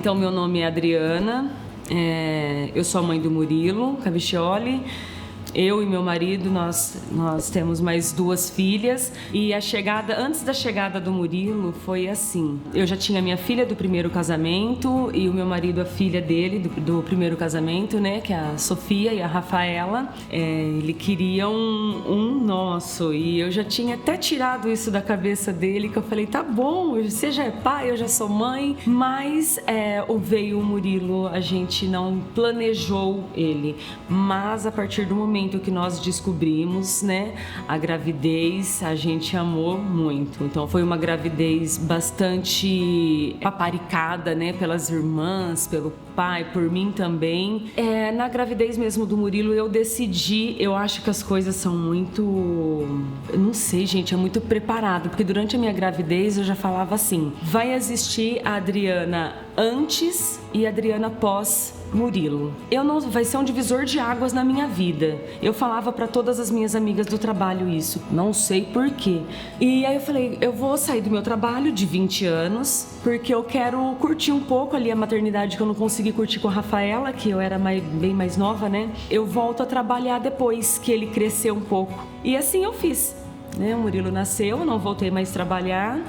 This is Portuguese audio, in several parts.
Então, meu nome é Adriana, eu sou a mãe do Murilo Cavicchioli. Eu e meu marido, nós temos mais 2 filhas. E antes da chegada do Murilo, foi assim. Eu já tinha minha filha do primeiro casamento e o meu marido, a filha dele do primeiro casamento, né? Que é a Sofia e a Rafaela. Ele queria um nosso. E eu já tinha até tirado isso da cabeça dele, que eu falei, tá bom, você já é pai, eu já sou mãe. Mas veio o Murilo, a gente não planejou ele. Mas a partir do momento que nós descobrimos, né, a gravidez, a gente amou muito. Então foi uma gravidez bastante paparicada, né, pelas irmãs, pelo pai, por mim também. Na gravidez mesmo do Murilo eu decidi, eu acho que as coisas são muito, eu não sei, gente, é muito preparado, porque durante a minha gravidez eu já falava assim, vai existir a Adriana antes e a Adriana pós Murilo. Vai ser um divisor de águas na minha vida. Eu falava para todas as minhas amigas do trabalho isso, não sei por quê. E aí eu falei, eu vou sair do meu trabalho de 20 anos, porque eu quero curtir um pouco ali a maternidade que eu não consegui curtir com a Rafaela, que eu era bem mais nova, né? Eu volto a trabalhar depois que ele cresceu um pouco. E assim eu fiz, né? O Murilo nasceu, eu não voltei mais a trabalhar.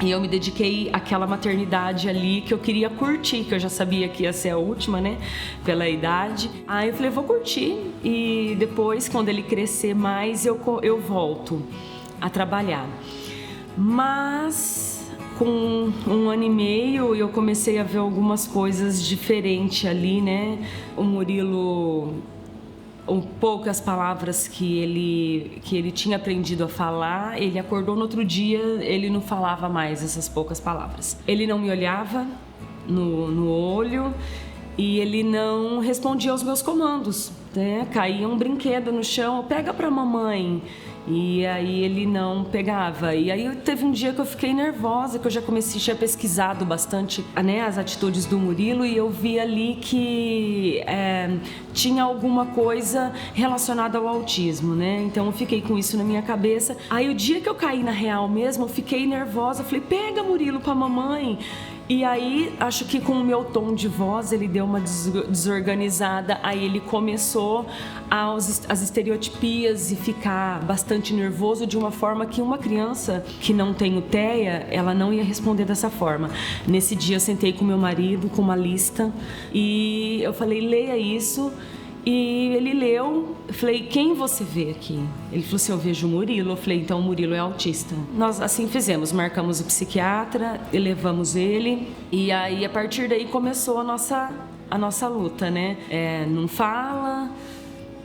E eu me dediquei àquela maternidade ali que eu queria curtir, que eu já sabia que ia ser a última, né? Pela idade. Aí eu falei, vou curtir. E depois, quando ele crescer mais, eu volto a trabalhar. Mas com 1 ano e meio eu comecei a ver algumas coisas diferentes ali, né? O Murilo, poucas palavras que ele tinha aprendido a falar, ele acordou no outro dia, ele não falava mais essas poucas palavras. Ele não me olhava no olho e ele não respondia aos meus comandos, né? Caía um brinquedo no chão, pega pra mamãe. E aí ele não pegava. E aí teve um dia que eu fiquei nervosa, que eu já tinha pesquisado bastante, né, as atitudes do Murilo, e eu vi ali que tinha alguma coisa relacionada ao autismo, né? Então eu fiquei com isso na minha cabeça. Aí o dia que eu caí na real mesmo, eu fiquei nervosa, falei, pega Murilo pra mamãe. E aí, acho que com o meu tom de voz, ele deu uma desorganizada, aí ele começou as estereotipias e ficar bastante nervoso de uma forma que uma criança que não tem o TEA, ela não ia responder dessa forma. Nesse dia, eu sentei com meu marido, com uma lista, e eu falei, leia isso. E ele leu, eu falei, quem você vê aqui? Ele falou assim, eu vejo o Murilo. Eu falei, então o Murilo é autista. Nós assim fizemos, marcamos o psiquiatra, levamos ele. E aí, a partir daí, começou a nossa luta, né? Não fala,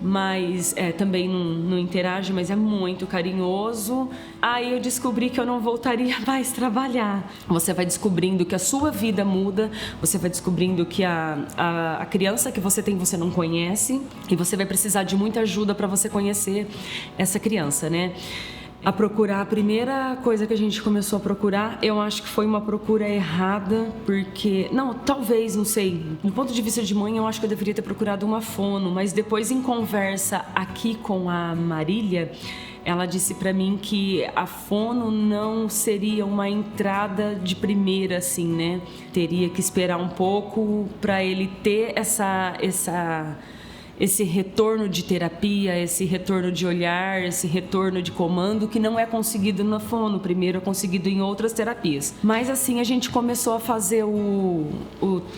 mas também não interage, mas é muito carinhoso. Aí eu descobri que eu não voltaria mais trabalhar. Você vai descobrindo que a sua vida muda, você vai descobrindo que a criança que você tem você não conhece, e você vai precisar de muita ajuda para você conhecer essa criança, né? A primeira coisa que a gente começou a procurar, eu acho que foi uma procura errada, porque, talvez, não sei, do ponto de vista de mãe, eu acho que eu deveria ter procurado uma fono, mas depois, em conversa aqui com a Marília, ela disse pra mim que a fono não seria uma entrada de primeira, assim, né? Teria que esperar um pouco pra ele ter esse retorno de terapia, esse retorno de olhar, esse retorno de comando que não é conseguido na fono, primeiro é conseguido em outras terapias. Mas assim, a gente começou a fazer o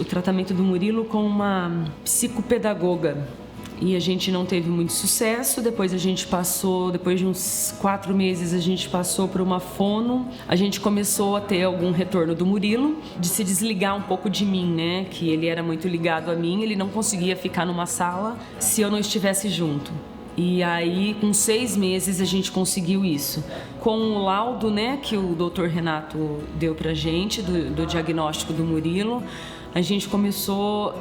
tratamento do Murilo com uma psicopedagoga. E a gente não teve muito sucesso. Depois depois de uns 4 meses, a gente passou por uma fono. A gente começou a ter algum retorno do Murilo, de se desligar um pouco de mim, né? Que ele era muito ligado a mim, ele não conseguia ficar numa sala se eu não estivesse junto. E aí, com 6 meses, a gente conseguiu isso. Com o laudo, né, que o Dr. Renato deu pra gente, do diagnóstico do Murilo, a gente começou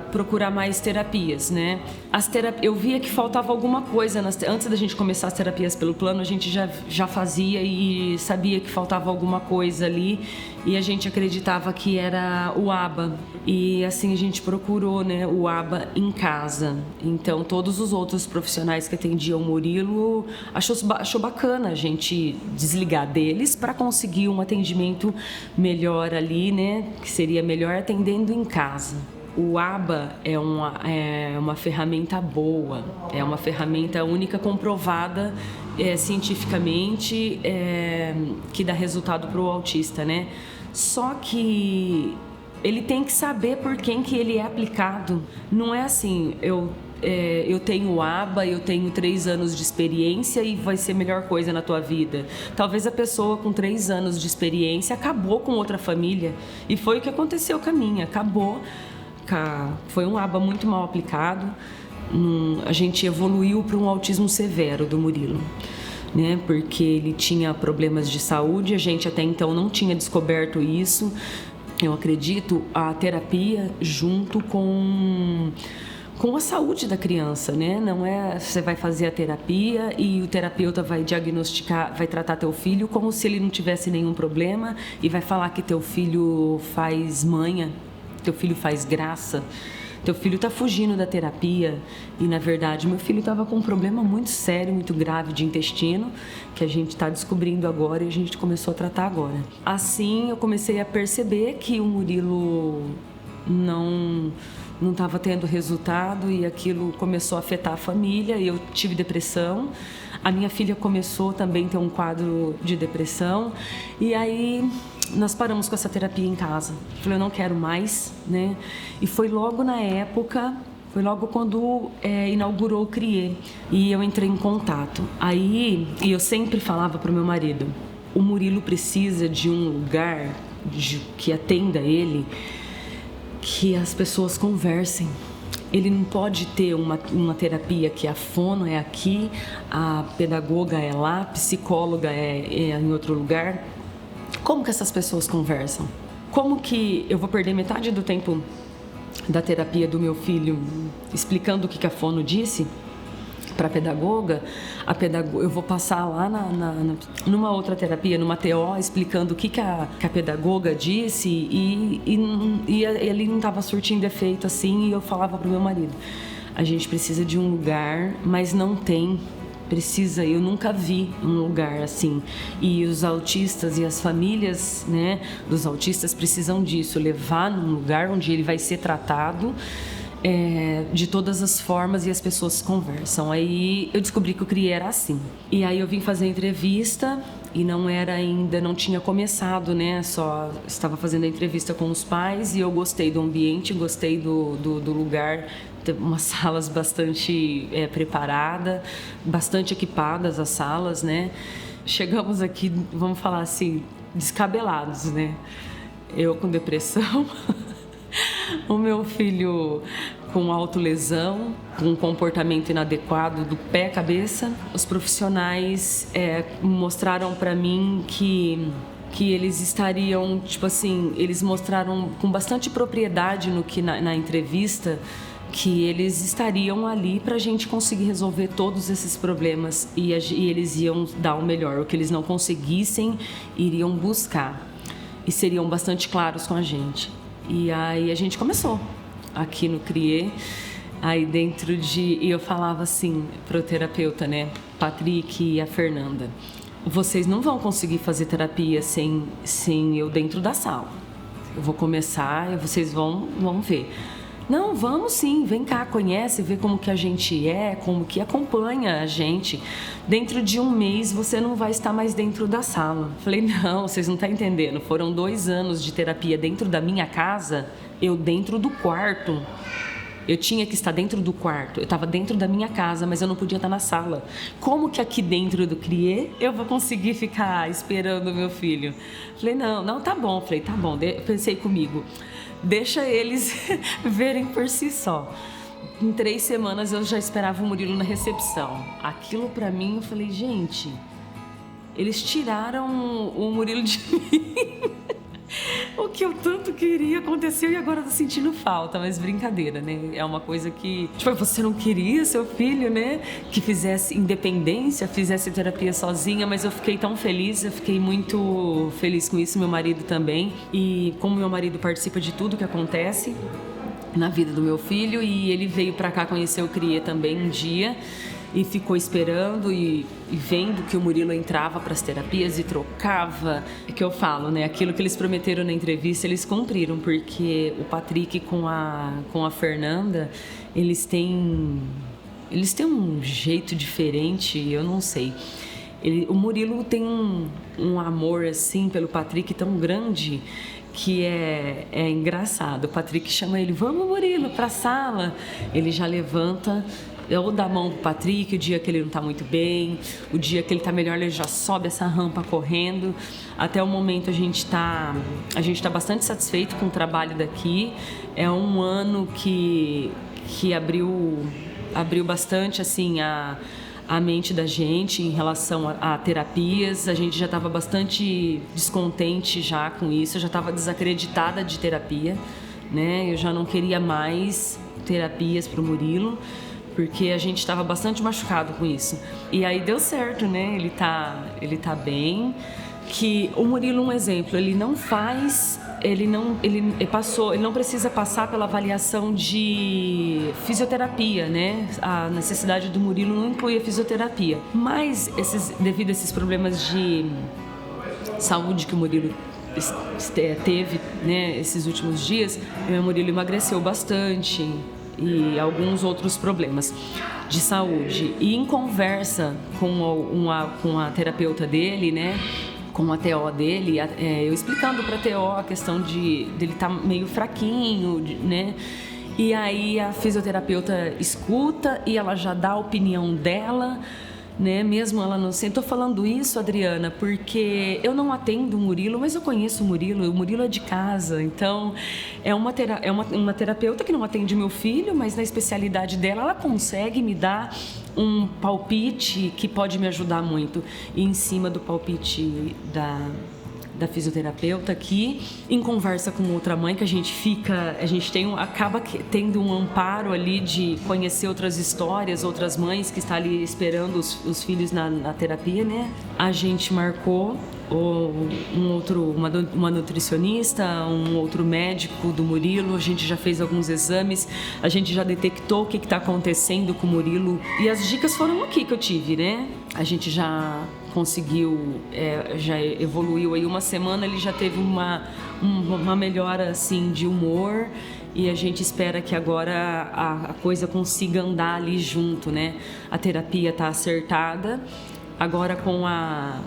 procurar mais terapias, né? Eu via que faltava alguma coisa. Antes da gente começar as terapias pelo plano, a gente já fazia e sabia que faltava alguma coisa ali. E a gente acreditava que era o ABA. E assim a gente procurou, né, o ABA em casa. Então todos os outros profissionais que atendiam o Murilo achou bacana a gente desligar deles para conseguir um atendimento melhor ali, né? Que seria melhor atendendo em casa. O ABA é uma ferramenta boa, é uma ferramenta única comprovada cientificamente que dá resultado para o autista, né? Só que ele tem que saber por quem que ele é aplicado. Não é assim, eu tenho o ABA, eu tenho 3 anos de experiência e vai ser a melhor coisa na tua vida. Talvez a pessoa com 3 anos de experiência acabou com outra família. E foi o que aconteceu com a minha, acabou. Foi um ABA muito mal aplicado. A gente evoluiu para um autismo severo do Murilo, né? Porque ele tinha problemas de saúde, a gente até então não tinha descoberto isso. Eu acredito a terapia junto com a saúde da criança, né? Não é você vai fazer a terapia e o terapeuta vai diagnosticar, vai tratar teu filho como se ele não tivesse nenhum problema e vai falar que teu filho faz manha, teu filho faz graça, teu filho está fugindo da terapia. E na verdade meu filho estava com um problema muito sério, muito grave de intestino, que a gente está descobrindo agora e a gente começou a tratar agora. Assim eu comecei a perceber que o Murilo não estava tendo resultado e aquilo começou a afetar a família. Eu tive depressão, a minha filha começou também a ter um quadro de depressão e aí nós paramos com essa terapia em casa. Falei, eu não quero mais, né? E foi logo na época, foi logo quando inaugurou o CRIE e eu entrei em contato. Aí, e eu sempre falava para o meu marido, o Murilo precisa de um lugar que atenda ele, que as pessoas conversem. Ele não pode ter uma terapia que a fono é aqui, a pedagoga é lá, a psicóloga é em outro lugar. Como que essas pessoas conversam? Como que eu vou perder metade do tempo da terapia do meu filho explicando o que a fono disse para a pedagoga? Eu vou passar lá numa outra terapia, numa TO, explicando o que a pedagoga disse e ele não estava surtindo efeito assim. E eu falava para o meu marido, a gente precisa de um lugar, mas não tem. Eu nunca vi um lugar assim. E os autistas e as famílias, né, dos autistas precisam disso, levar num lugar onde ele vai ser tratado de todas as formas e as pessoas conversam. Aí eu descobri que o CRIE era assim. E aí eu vim fazer a entrevista e não tinha começado, né? Só estava fazendo a entrevista com os pais e eu gostei do ambiente, gostei do lugar. Umas salas bastante preparadas, bastante equipadas as salas, né? Chegamos aqui, vamos falar assim, descabelados, né? Eu com depressão, o meu filho com autolesão, com um comportamento inadequado do pé à cabeça. Os profissionais mostraram para mim que eles estariam, tipo assim, eles mostraram com bastante propriedade na entrevista que eles estariam ali para a gente conseguir resolver todos esses problemas e eles iam dar o melhor. O que eles não conseguissem, iriam buscar e seriam bastante claros com a gente. E aí a gente começou aqui no CRIE, aí e eu falava assim pro terapeuta, né, Patrick e a Fernanda, vocês não vão conseguir fazer terapia sem eu dentro da sala. Eu vou começar e vocês vão ver. Não, vamos sim, vem cá, conhece, vê como que a gente como que acompanha a gente. Dentro de um mês você não vai estar mais dentro da sala. Falei, não, vocês não estão entendendo. Foram 2 anos de terapia dentro da minha casa, eu dentro do quarto. Eu tinha que estar dentro do quarto, eu estava dentro da minha casa, mas eu não podia estar na sala. Como que aqui dentro do CRIE eu vou conseguir ficar esperando o meu filho? Falei, não, tá bom. Falei, tá bom, pensei comigo. Deixa eles verem por si só. Em 3 semanas eu já esperava o Murilo na recepção. Aquilo pra mim, eu falei, gente, eles tiraram o Murilo de mim. O que eu tanto queria aconteceu e agora eu tô sentindo falta, mas brincadeira, né? É uma coisa que, tipo, você não queria seu filho, né? Que fizesse independência, fizesse terapia sozinha, mas eu fiquei tão feliz, eu fiquei muito feliz com isso, meu marido também. E como meu marido participa de tudo que acontece na vida do meu filho, e ele veio pra cá conhecer o Criê também um dia e ficou esperando e vendo que o Murilo entrava para as terapias e trocava. É que eu falo, né? Aquilo que eles prometeram na entrevista, eles cumpriram, porque o Patrick com a Fernanda, eles têm um jeito diferente, eu não sei. O Murilo tem um amor assim pelo Patrick tão grande que é engraçado. O Patrick chama ele, vamos Murilo, pra sala. Ele já levanta, ou dá a mão pro Patrick, o dia que ele não tá muito bem, o dia que ele tá melhor, ele já sobe essa rampa correndo. Até o momento a gente tá bastante satisfeito com o trabalho daqui. É um ano que abriu bastante assim a mente da gente em relação a terapias. A gente já estava bastante descontente já com isso, eu já estava desacreditada de terapia, né? Eu já não queria mais terapias para o Murilo, porque a gente estava bastante machucado com isso. E aí deu certo, né? Ele tá bem. Que o Murilo, um exemplo, ele não precisa passar pela avaliação de fisioterapia, né? A necessidade do Murilo não inclui a fisioterapia. Mas devido a esses problemas de saúde que o Murilo teve, né, esses últimos dias, o Murilo emagreceu bastante e alguns outros problemas de saúde. E em conversa com a terapeuta dele, né, com a TO dele, eu explicando para a TO a questão dele estar meio fraquinho, né? E aí a fisioterapeuta escuta e ela já dá a opinião dela, né? Mesmo ela não sei. Tô falando isso, Adriana, porque eu não atendo o Murilo, mas eu conheço o Murilo é de casa, então é uma terapeuta que não atende meu filho, mas na especialidade dela ela consegue me dar um palpite que pode me ajudar muito. E em cima do palpite da fisioterapeuta aqui, em conversa com outra mãe, que a gente acaba tendo um amparo ali de conhecer outras histórias, outras mães que estão ali esperando os filhos na terapia, né? A gente marcou uma nutricionista, um outro médico do Murilo, a gente já fez alguns exames, a gente já detectou o que está acontecendo com o Murilo e as dicas foram aqui que eu tive, né? A gente já conseguiu, já evoluiu aí uma semana, ele já teve uma melhora assim de humor e a gente espera que agora a coisa consiga andar ali junto, né? A terapia está acertada, agora com a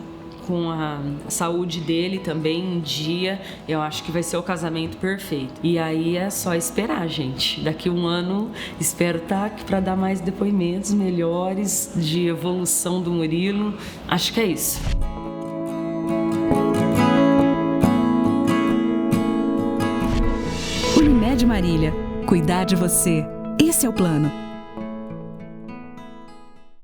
saúde dele também em dia, eu acho que vai ser o casamento perfeito. E aí é só esperar, gente. Daqui um ano espero estar aqui para dar mais depoimentos melhores de evolução do Murilo. Acho que é isso. Unimed Marília. Cuidar de você. Esse é o plano.